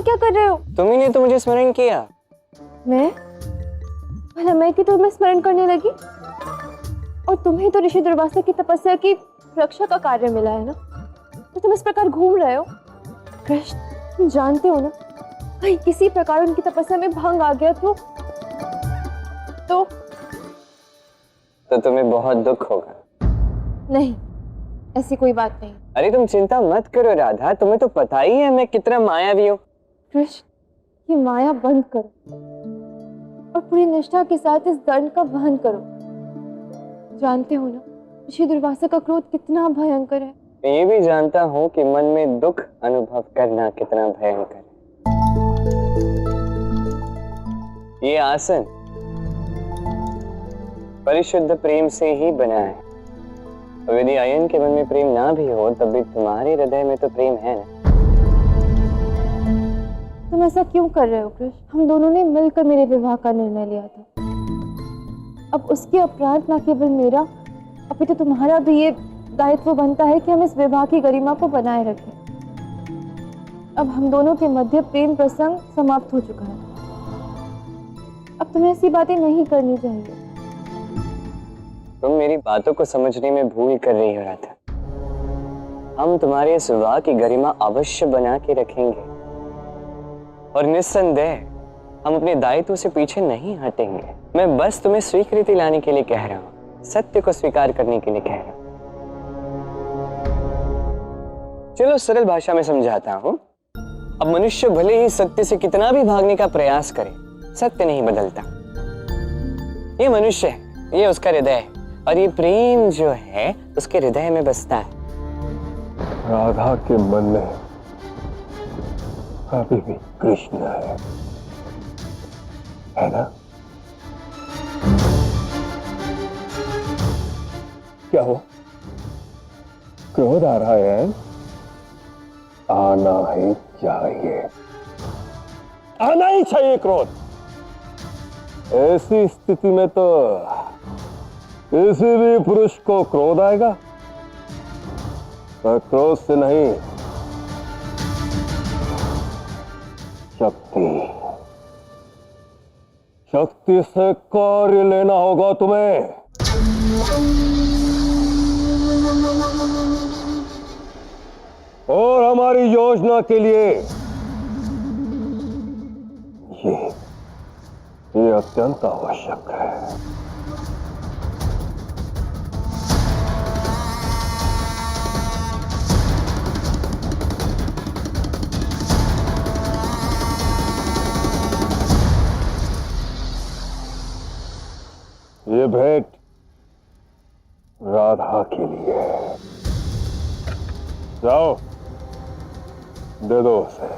क्या कर रहे हो? तुम्ही ने तो मुझे स्मरण किया। मैं? भला मैं कि तुम्हें स्मरण करने लगी? और तुम्हें तो ऋषि दुर्वासा की तपस्या की रक्षा का कार्य मिला है ना, तो तुम इस प्रकार घूम रहे हो। कृष्ण, तुम जानते हो ना, भाई किसी प्रकार उनकी तपस्या में भंग आ गया तो तुम्हें बहुत दुख होगा। नहीं, ऐसी कोई बात नहीं। अरे तुम चिंता मत करो राधा, तुम्हें तो पता ही है मैं कितना मायावी हूँ। कृष्ण, ये माया बंद करो और पूरी निष्ठा के साथ इस दंड का वहन करो। जानते हो ना, ऋषि दुर्वासा का क्रोध कितना भयंकर है। मैं ये भी जानता हूँ कि मन में दुख अनुभव करना कितना भयंकर है। ये आसन परिशुद्ध प्रेम से ही बना है। तो यदि अयन के मन में प्रेम ना भी हो, तब भी तुम्हारे हृदय में तो प्रेम है ना। तुम ऐसा क्यों कर रहे हो कृष्ण? हम दोनों ने मिलकर मेरे विवाह का निर्णय लिया था। अब उसके उपरांत न केवल मेरा, अभी तो तुम्हारा भी ये दायित्व बनता है कि हम इस विवाह की गरिमा को बनाए रखें। अब हम दोनों के मध्य प्रेम प्रसंग समाप्त हो चुका है। अब तुम्हें ऐसी बातें नहीं करनी चाहिए। तुम मेरी बातों को समझने में भूल कर रही हो राधा। हम तुम्हारे इस विवाह की गरिमा अवश्य बना के रखेंगे और निस्संदेह हम अपने दायित्व से पीछे नहीं हटेंगे। मैं बस तुम्हें स्वीकृति लाने के लिए कह रहा हूँ, सत्य को स्वीकार करने के लिए कह रहा हूँ। चलो सरल भाषा में समझाता हूँ। अब मनुष्य भले ही सत्य से कितना भी भागने का प्रयास करे, सत्य नहीं बदलता। ये मनुष्य है, ये उसका हृदय है, और ये प्रेम जो है उसके हृदय में बसता है। राधा के मन में अभी भी कृष्ण है ना? क्या हुआ? क्रोध आ रहा है? आना ही चाहिए, आना ही चाहिए क्रोध। ऐसी स्थिति में तो किसी भी पुरुष को क्रोध आएगा, पर क्रोध से नहीं, शक्ति से कार्य लेना होगा तुम्हें। और हमारी योजना के लिए ये अत्यंत आवश्यक है। ये भेंट राधा के लिए है। जाओ, दे दो उसे।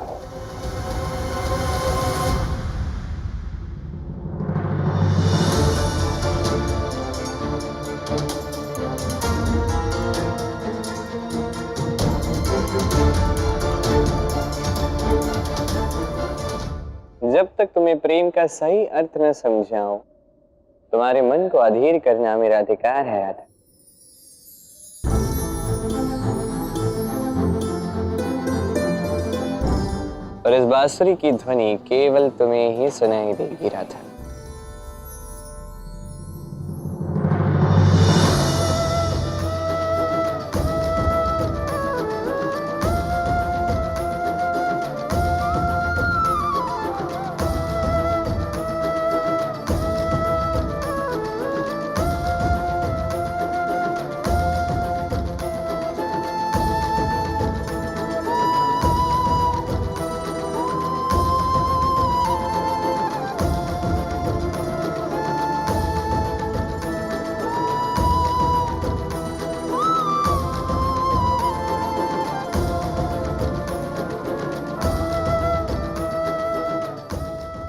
जब तक तुम्हें प्रेम का सही अर्थ न समझाऊं, तुम्हारे मन को अधीर करना मेरा अधिकार है राधा। और इस बांसुरी की ध्वनि केवल तुम्हें ही सुनाई देगी राधा।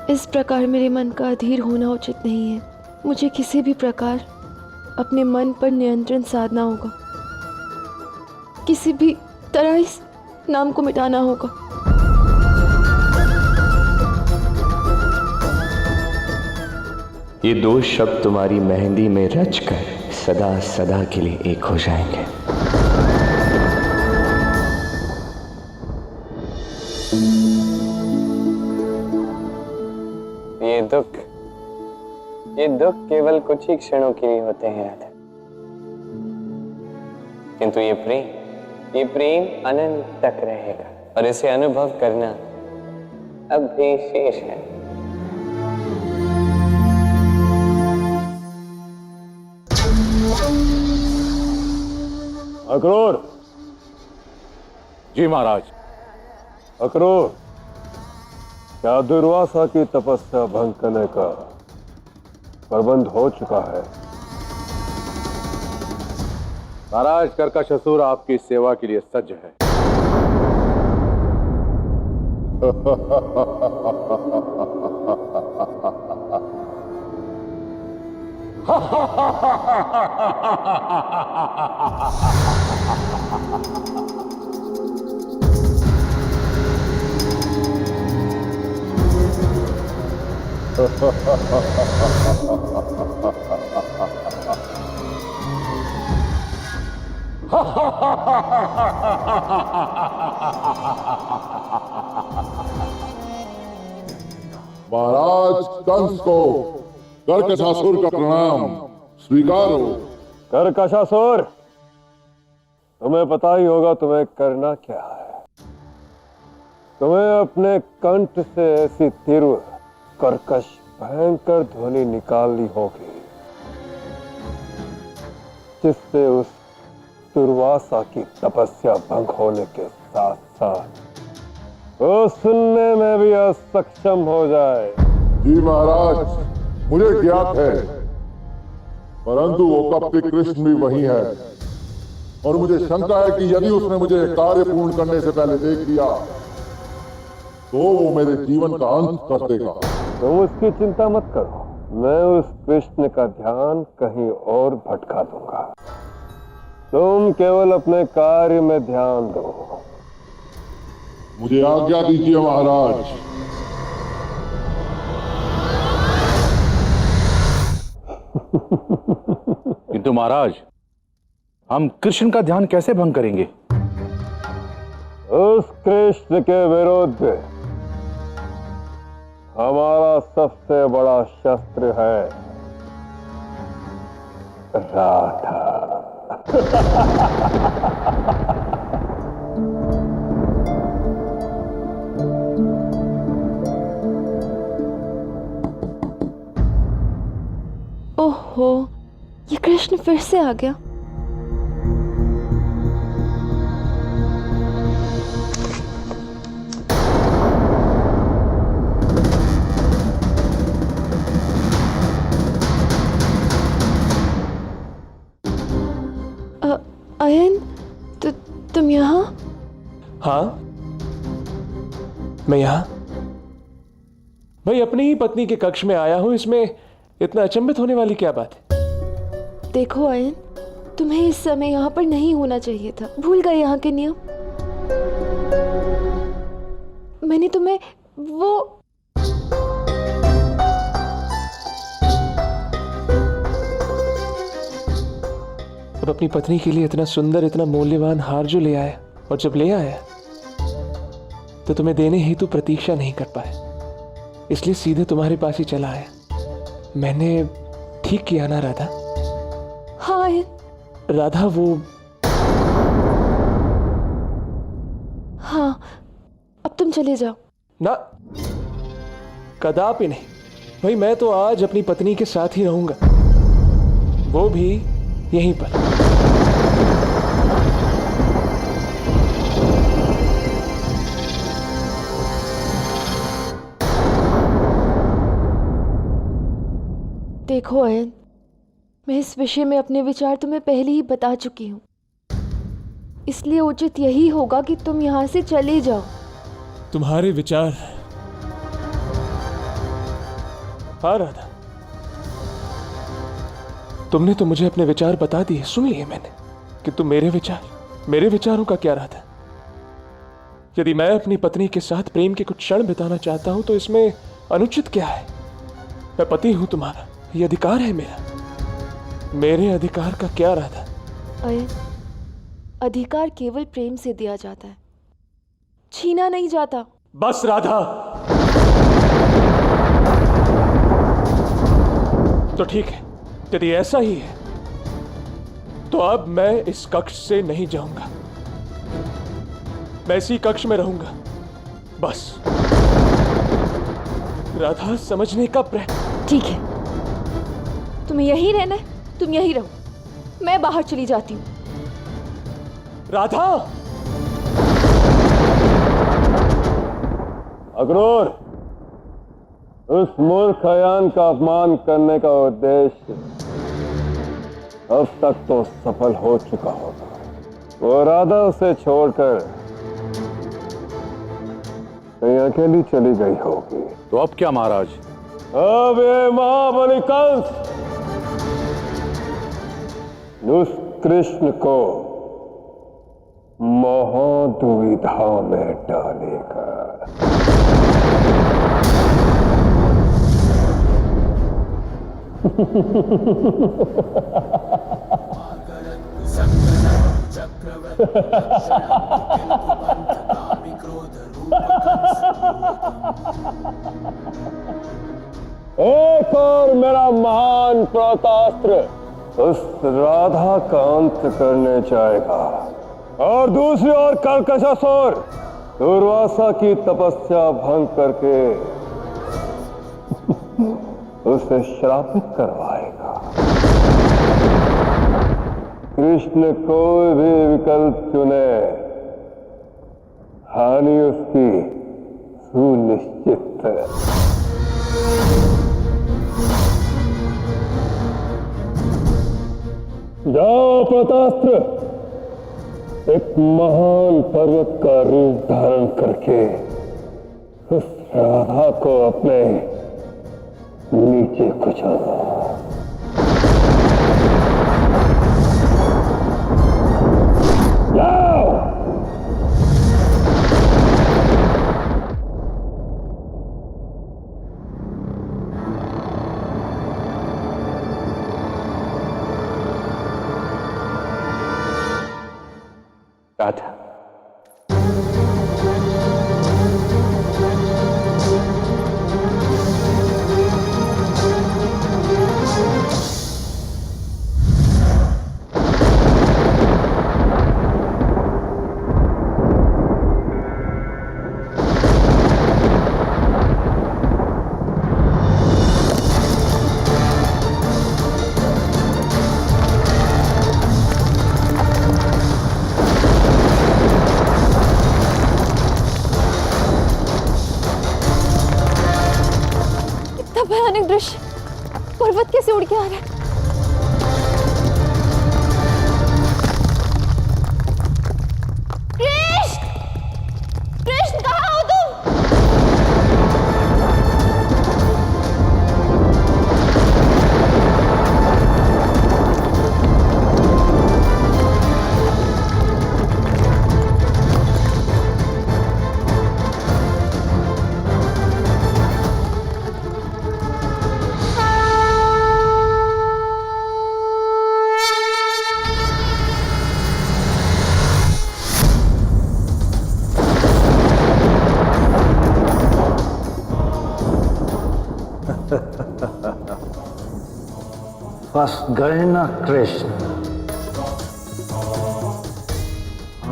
इस प्रकार मेरे मन का अधीर होना उचित नहीं है। मुझे किसी भी प्रकार अपने मन पर नियंत्रण साधना होगा, किसी भी तरह इस नाम को मिटाना होगा। ये दो शब्द तुम्हारी मेहंदी में रचकर सदा सदा के लिए एक हो जाएंगे। ये दुख केवल कुछ ही क्षणों के लिए होते हैं राधा, किंतु ये प्रेम अनंत तक रहेगा और इसे अनुभव करना अब भी शेष है। अक्रूर। जी महाराज। अक्रूर, क्या दुर्वासा की तपस्या भंग करने का प्रबंध हो चुका है? महाराज, कर्कशासुर आपकी सेवा के लिए सज्ज है। महाराज, कंस को कर्कशासुर का प्रणाम स्वीकारो। कर्कशासुर, तुम्हें पता ही होगा तुम्हें करना क्या है। तुम्हें अपने कंठ से ऐसी तीव्र कर्कश भयंकर ध्वनि निकालनी होगी जिससे उस दुर्वासा की तपस्या भंग होने के साथ साथ वो सुनने में भी असक्षम हो जाए। जी महाराज, मुझे ज्ञात है, परंतु वो कपटी कृष्ण भी वही है और मुझे शंका है कि यदि उसने मुझे कार्य पूर्ण करने से पहले देख लिया तो वो मेरे जीवन का अंत कर देगा। तुम उसकी चिंता मत करो, मैं उस कृष्ण का ध्यान कहीं और भटका दूंगा। तुम केवल अपने कार्य में ध्यान दो। मुझे आज्ञा दीजिए महाराज। किंतु महाराज, हम कृष्ण का ध्यान कैसे भंग करेंगे? उस कृष्ण के विरुद्ध हमारा सबसे बड़ा शस्त्र है राधा। ओहो, ये कृष्ण फिर से आ गया। अयन, तुम यहाँ? हाँ, मैं यहाँ भाई अपनी ही पत्नी के कक्ष में आया हूं। इसमें इतना अचंभित होने वाली क्या बात है? देखो अयन, तुम्हें इस समय यहाँ पर नहीं होना चाहिए था। भूल गए यहाँ के नियम। मैंने तुम्हें वो अब अपनी पत्नी के लिए इतना सुंदर, इतना मूल्यवान हार जो ले आया, और जब ले आया तो तुम्हें देने हेतु प्रतीक्षा नहीं कर पाए, इसलिए सीधे तुम्हारे पास ही चला आया। मैंने ठीक किया ना राधा? हाँ राधा, वो हाँ, अब तुम चले जाओ। ना, कदापि नहीं भाई। मैं तो आज अपनी पत्नी के साथ ही रहूंगा, वो भी यहीं पर। देखो अयन, मैं इस विषय में अपने विचार तुम्हें पहले ही बता चुकी हूँ, इसलिए उचित यही होगा कि तुम यहाँ से चले जाओ। तुम्हारे विचार? हाँ राधा, तुमने तो मुझे अपने विचार बता दिए, सुन लिए मैंने, कि तुम मेरे विचारों का क्या राधा? यदि मैं अपनी पत्नी के साथ प्रेम के कुछ क्षण बिताना चाहता हूं तो इसमें अनुचित क्या है? मैं पति हूं तुम्हारा, ये अधिकार है मेरा। मेरे अधिकार का क्या राधा? अयन, अधिकार केवल प्रेम से दिया जाता है, छीना नहीं जाता। बस राधा, तो ठीक है, यदि ऐसा ही है तो अब मैं इस कक्ष से नहीं जाऊंगा। मैं इसी कक्ष में रहूंगा, बस। राधा, समझने का प्रयत्न। ठीक है, तुम्हें यहीं रहना है, तुम यहीं रहो, मैं बाहर चली जाती हूँ। राधा! अक्रूर, उस मूर्ख खयान का अपमान करने का उद्देश्य अब तक तो सफल हो चुका होगा। वो राधा उसे छोड़कर कहीं अकेली चली गई होगी। तो अब क्या महाराज? अब ये महाबली कंस उस कृष्ण को महादुविधा में डालेगा। एक और मेरा महान प्रतास्त्र उस राधा का अंत करने जाएगा, और दूसरी ओर कर्कशासुर दुर्वासा की तपस्या भंग करके उसे श्रापित करवाएगा। कृष्ण कोई भी विकल्प चुने, हानि उसकी सुनिश्चित है। जाओ प्रतास्त्र, एक महान पर्वत का रूप धारण करके उस राधा को अपने नीचे कुचलो। जाओ। राधा, भयानक दृश्य, पर्वत कैसे उड़ के आ रहा है? कृष्ण! कृष्ण, कहाँ हो तुम? फंस गए ना कृष्ण।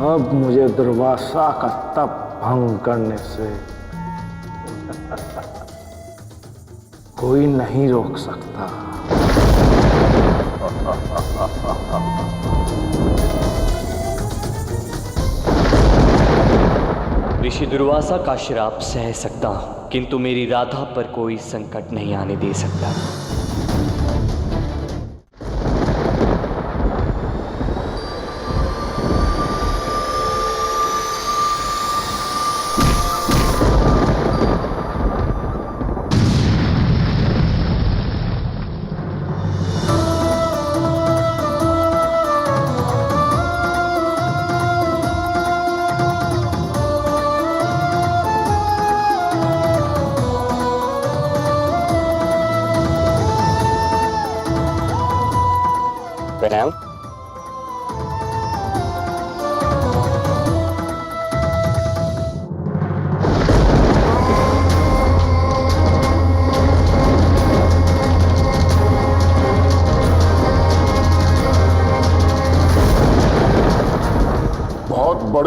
अब मुझे दुर्वासा का तप भंग करने से कोई नहीं रोक सकता। ऋषि दुर्वासा का श्राप सह सकता हूं, किंतु मेरी राधा पर कोई संकट नहीं आने दे सकता।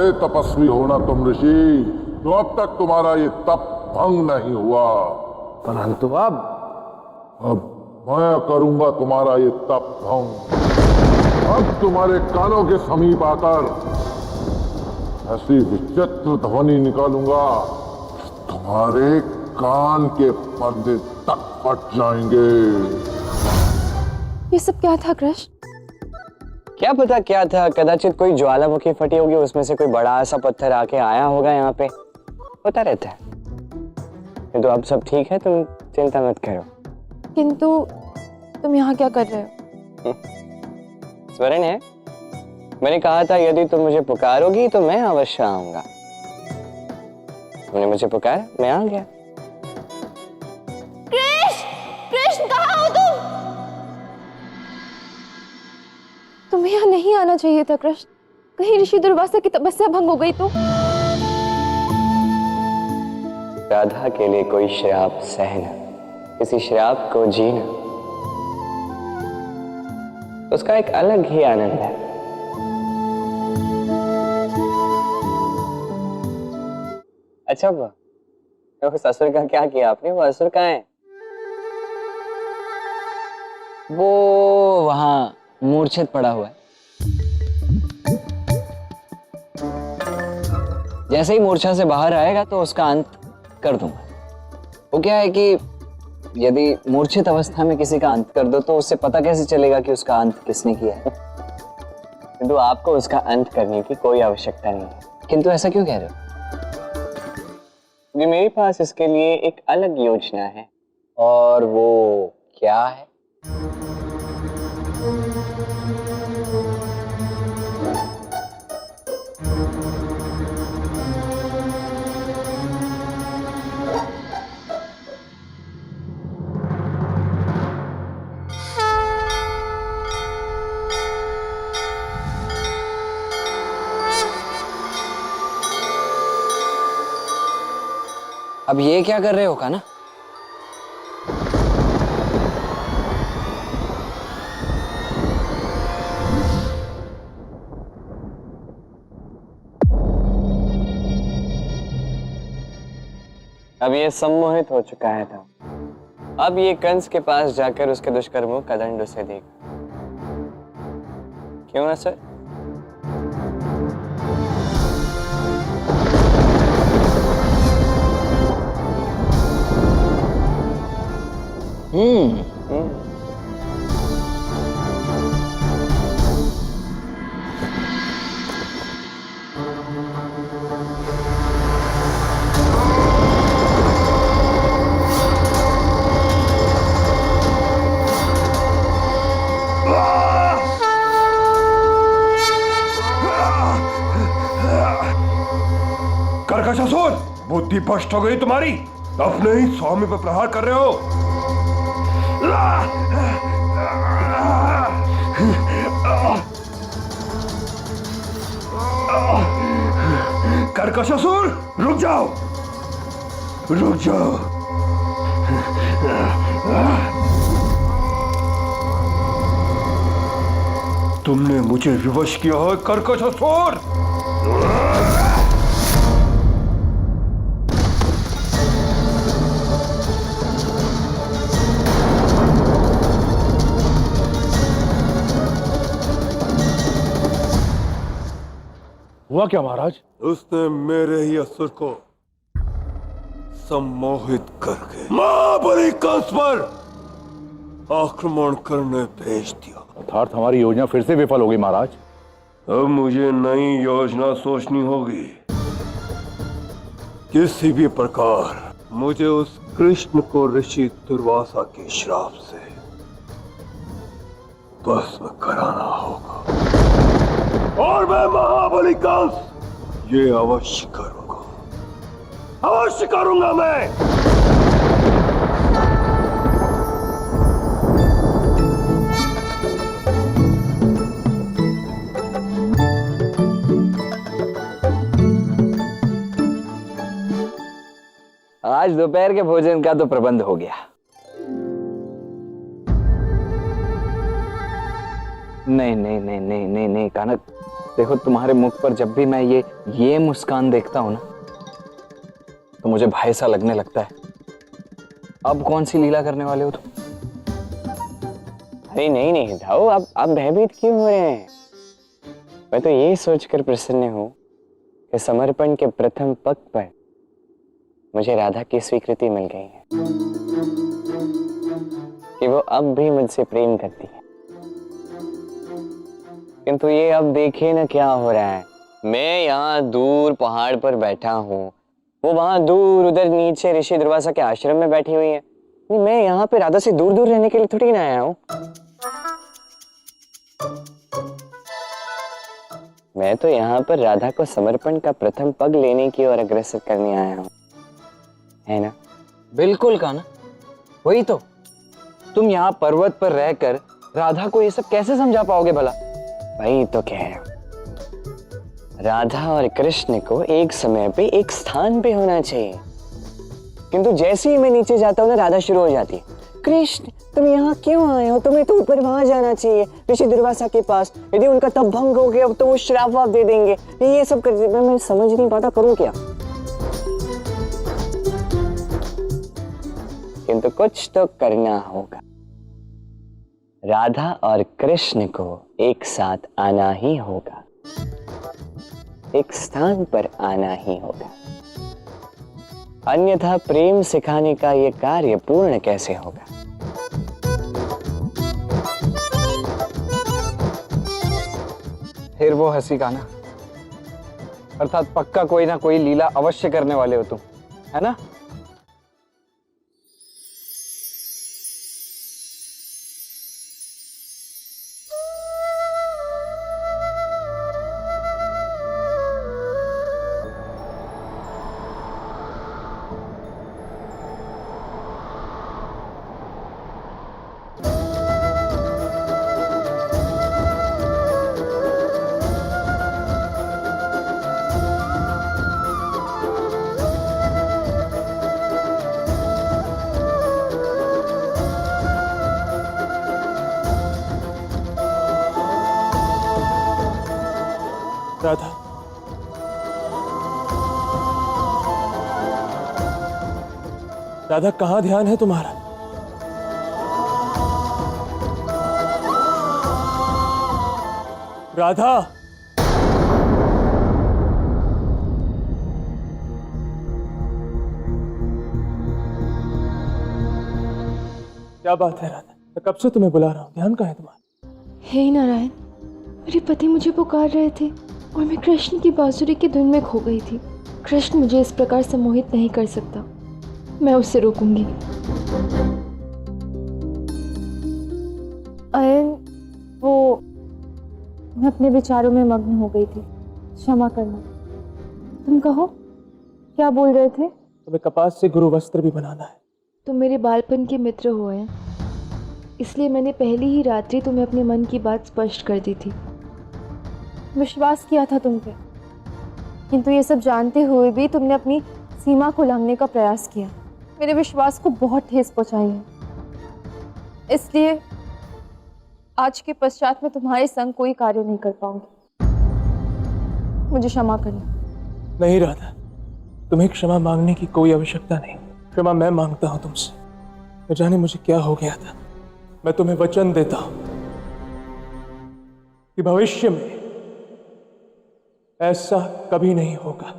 बड़े तपस्वी हो ना तुम ऋषि, तो अब तक तुम्हारा ये तप भंग नहीं हुआ। परंतु अब मैं करूंगा तुम्हारा ये तप भंग। अब तुम्हारे कानों के समीप आकर ऐसी विचित्र ध्वनि निकालूंगा, तुम्हारे कान के पर्दे तक फट जाएंगे। ये सब क्या था कृष्ण? क्या पता क्या था, कदाचित कोई ज्वालामुखी फटी होगी, उसमें से कोई बड़ा सा पत्थर आके आया होगा यहाँ पे, होता रहता है। तो अब सब ठीक है, तुम चिंता मत करो। किंतु तुम यहाँ क्या कर रहे हो? स्वर्ण है, मैंने कहा था यदि तुम मुझे पुकारोगी तो मैं अवश्य आऊंगा। तुमने मुझे पुकारा, मैं आ गया। कृष्ण कहाँ हो तुम? तुम्हें यहाँ नहीं आना चाहिए था कृष्ण। कहीं ऋषि दुर्वासा की तपस्या भंग हो गई तो? राधा के लिए कोई श्राप सहना, किसी श्राप को जीना, उसका एक अलग ही आनंद है। अच्छा वो उस असुर का क्या किया आपने? वो असुर कहाँ है? वो वहां मूर्छित पड़ा हुआ है। जैसे ही मूर्छा से बाहर आएगा तो उसका अंत कर दूंगा। वो क्या है कि यदि मूर्छित अवस्था में किसी का अंत कर दो तो उससे पता कैसे चलेगा कि उसका अंत किसने किया है? किंतु आपको उसका अंत करने की कोई आवश्यकता नहीं है। किंतु ऐसा क्यों कह रहे हो? मेरे पास इसके लिए एक अलग योजना है। और वो क्या है? अब ये क्या कर रहे हो का ना? अब ये सम्मोहित हो चुका है था। अब ये कंस के पास जाकर उसके दुष्कर्मों का दंड उसे देगा। क्यों सर? कर्कशासुर, बुद्धि भ्रष्ट हो गई तुम्हारी। अपने ही स्वामी पर प्रहार कर रहे हो। कर्कशासुर, रुक जाओ, रुक जाओ। तुमने मुझे विवश किया है कर्कशासुर। हुआ क्या महाराज? उसने मेरे ही असुर को सम्मोहित करके महाबली कंस पर आक्रमण करने भेज दिया। अर्थात हमारी योजना फिर से विफल होगी महाराज। अब मुझे नई योजना सोचनी होगी। किसी भी प्रकार मुझे उस कृष्ण को ऋषि दुर्वासा के श्राप से भस्म कराना होगा। और मैं महाबली कंस ये अवश्य करूंगा, अवश्य करूंगा मैं। आज दोपहर के भोजन का तो प्रबंध हो गया। नहीं नहीं नहीं नहीं नहीं नहीं कानक, देखो, तुम्हारे मुख पर जब भी मैं ये मुस्कान देखता हूं ना, तो मुझे भय सा लगने लगता है। अब कौन सी लीला करने वाले हो तुम? अरे नहीं नहीं दाऊ, आप भयभीत क्यों हो रहे हैं? मैं तो यही सोचकर प्रसन्न हूँ कि समर्पण के प्रथम पग पर मुझे राधा की स्वीकृति मिल गई है कि वो अब भी मुझसे प्रेम करती है। किंतु ये अब देखिए ना क्या हो रहा है। मैं यहाँ दूर पहाड़ पर बैठा हूँ, वो वहां दूर उधर नीचे ऋषि दुर्वासा के आश्रम में बैठी हुई है। मैं यहाँ पे राधा से दूर दूर रहने के लिए थोड़ी ना आया हूँ। मैं तो यहाँ पर राधा को समर्पण का प्रथम पग लेने की ओर अग्रसर करने आया हूँ, है ना? बिल्कुल कान्हा, वही तो। तुम यहाँ पर्वत पर रहकर राधा को ये सब कैसे समझा पाओगे भला? वही तो कह रहा हूँ, राधा और कृष्ण को एक समय पे एक स्थान पे होना चाहिए। किंतु जैसे ही मैं नीचे जाता हूँ ना, राधा शुरू हो जाती है, कृष्ण तुम यहाँ क्यों आए हो? तुम्हें तो ऊपर वहां जाना चाहिए, ऋषि दुर्वासा के पास। यदि उनका तप भंग हो गया तो वो श्राप वाप दे देंगे। ये सब करते मैं समझ नहीं पाता, करूँ क्या? किंतु कुछ तो करना होगा। राधा और कृष्ण को एक साथ आना ही होगा, एक स्थान पर आना ही होगा, अन्यथा प्रेम सिखाने का यह कार्य पूर्ण कैसे होगा? फिर वो हंसी कान्हा, अर्थात पक्का कोई ना कोई लीला अवश्य करने वाले हो तुम, है ना? राधा, राधा कहाँ ध्यान है तुम्हारा? राधा, क्या बात है राधा? मैं कब से तुम्हें बुला रहा हूं, ध्यान कहाँ है तुम्हारा? हे नारायण, मेरे पति मुझे पुकार रहे थे और मैं कृष्ण की बांसुरी की धुन में खो गई थी। कृष्ण मुझे इस प्रकार सम्मोहित नहीं कर सकता, मैं उससे रोकूंगी। अयन, वो मैं अपने विचारों में मग्न हो गई थी, क्षमा करना। तुम कहो, क्या बोल रहे थे? तुम्हें कपास से गुरु वस्त्र भी बनाना है। तुम मेरे बालपन के मित्र हो हैं, इसलिए मैंने पहली ही रात्रि तुम्हें अपने मन की बात स्पष्ट कर दी थी। विश्वास किया था तुम पे, किंतु ये सब जानते हुए भी तुमने अपनी सीमा को उल्लंघने का प्रयास किया। मेरे विश्वास को बहुत ठेस पहुंचाई है। इसलिए आज के पश्चात मैं तुम्हारे संग कोई कार्य नहीं कर पाऊंगी। मुझे क्षमा करना। नहीं राधा, तुम्हें क्षमा मांगने की कोई आवश्यकता नहीं। क्षमा मैं मांगता हूं तुमसे। न जाने मुझे क्या हो गया था। मैं तुम्हें वचन देता हूं कि भविष्य में ऐसा कभी नहीं होगा।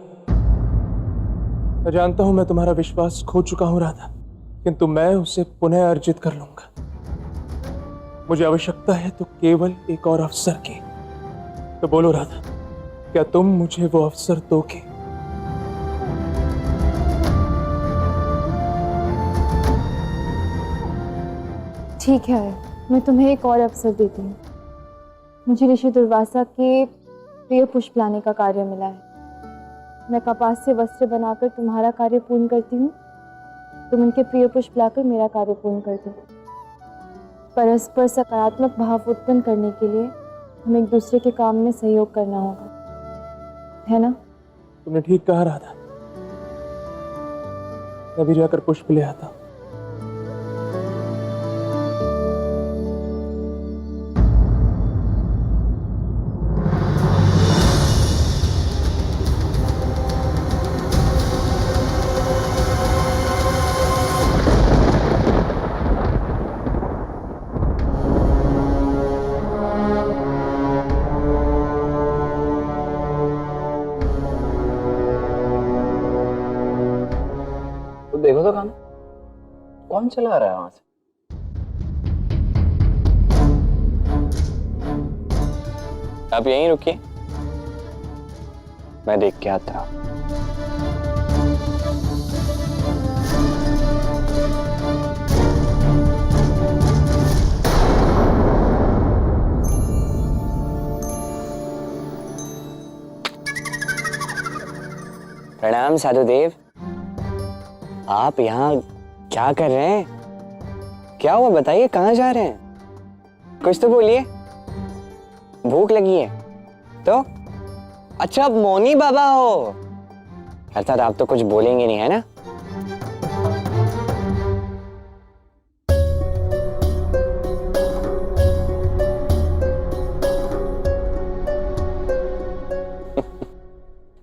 मैं जानता हूं मैं तुम्हारा विश्वास खो चुका हूं राधा, किंतु मैं उसे पुनः अर्जित कर लूंगा। मुझे आवश्यकता है तो केवल एक और अवसर की। तो बोलो राधा, क्या तुम मुझे वो अवसर दोगे? ठीक है, मैं तुम्हें एक और अवसर देती हूँ। मुझे ऋषि दुर्वासा के प्रिय पुष्प लाने का कार्य मिला है। मैं कपास से वस्त्र बनाकर तुम्हारा कार्य पूर्ण करती हूँ, तुम उनके प्रिय पुष्प लाकर मेरा कार्य पूर्ण कर दो। परस्पर सकारात्मक भाव उत्पन्न करने के लिए हम एक दूसरे के काम में सहयोग करना होगा, है ना? तुमने ठीक कहा राधा। मैं भी जाकर पुष्प ले आता हूं। तो देखो तो काना, कौन चला रहा है वहां से? आप यहीं रुकिए, मैं देख के आता हूं। प्रणाम साधुदेव, आप यहाँ क्या कर रहे हैं? क्या हुआ बताइए, कहाँ जा रहे हैं? कुछ तो बोलिए, भूख लगी है तो? अच्छा आप मौनी बाबा हो, अर्थात आप तो कुछ बोलेंगे नहीं है ना?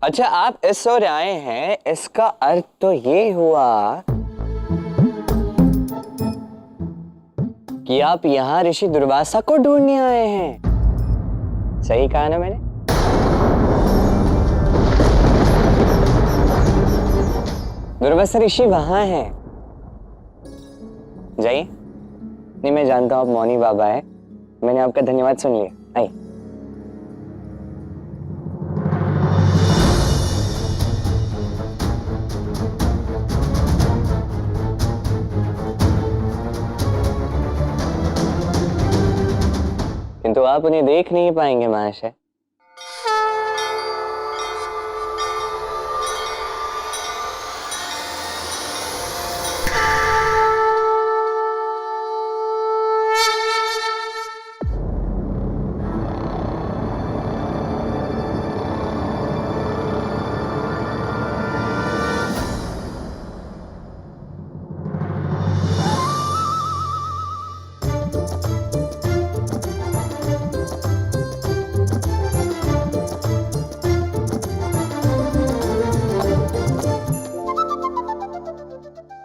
अच्छा आप इस ओर आए हैं, इसका अर्थ तो ये हुआ कि आप यहाँ ऋषि दुर्वासा को ढूंढने आए हैं। सही कहा ना मैंने? दुर्वासा ऋषि वहां हैं। जाइए। नहीं, मैं जानता हूं आप मौनी बाबा है, मैंने आपका धन्यवाद सुन लिया। आइए। किंतु आप उन्हें देख नहीं पाएंगे महाशय।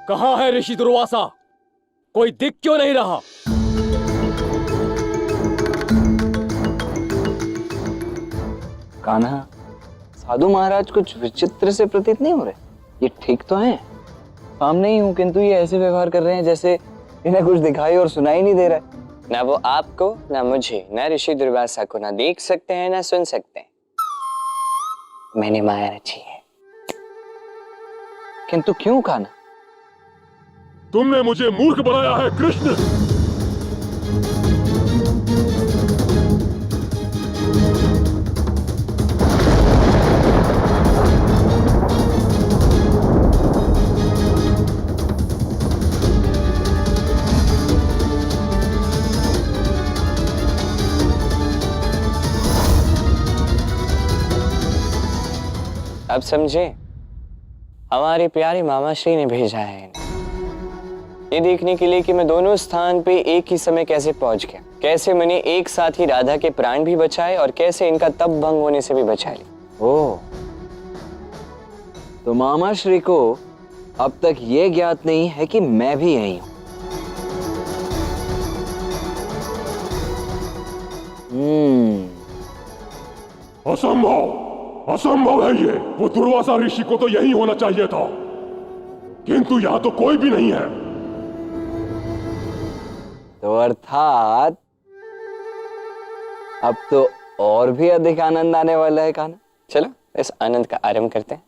कहाँ है ऋषि दुर्वासा? कोई दिख क्यों नहीं रहा? कान्हा, साधु महाराज कुछ विचित्र से प्रतीत नहीं हो रहे? ये ठीक तो हैं, सामने ही हूं, किंतु ये ऐसे व्यवहार कर रहे हैं जैसे इन्हें कुछ दिखाई और सुनाई नहीं दे रहा है। ना वो आपको, ना मुझे, ना ऋषि दुर्वासा को ना देख सकते हैं ना सुन सकते हैं। मैंने माया रची है। किंतु क्यों कान्हा? तुमने मुझे मूर्ख बनाया है कृष्ण। अब समझे, हमारे प्यारे मामा श्री ने भेजा है ये देखने के लिए कि मैं दोनों स्थान पे एक ही समय कैसे पहुंच गया, कैसे मैंने एक साथ ही राधा के प्राण भी बचाए और कैसे इनका तप भंग होने से भी बचा लिया। ओह, तो मामा श्री को अब तक ये ज्ञात नहीं है कि मैं भी यही हूं। असंभव, असंभव है ये। वो दुर्वासा ऋषि को तो यही होना चाहिए था, किंतु यहां तो कोई भी नहीं है। तो अर्थात अब तो और भी अधिक आनंद आने वाला है कान्हा। चलो इस आनंद का आरंभ करते हैं।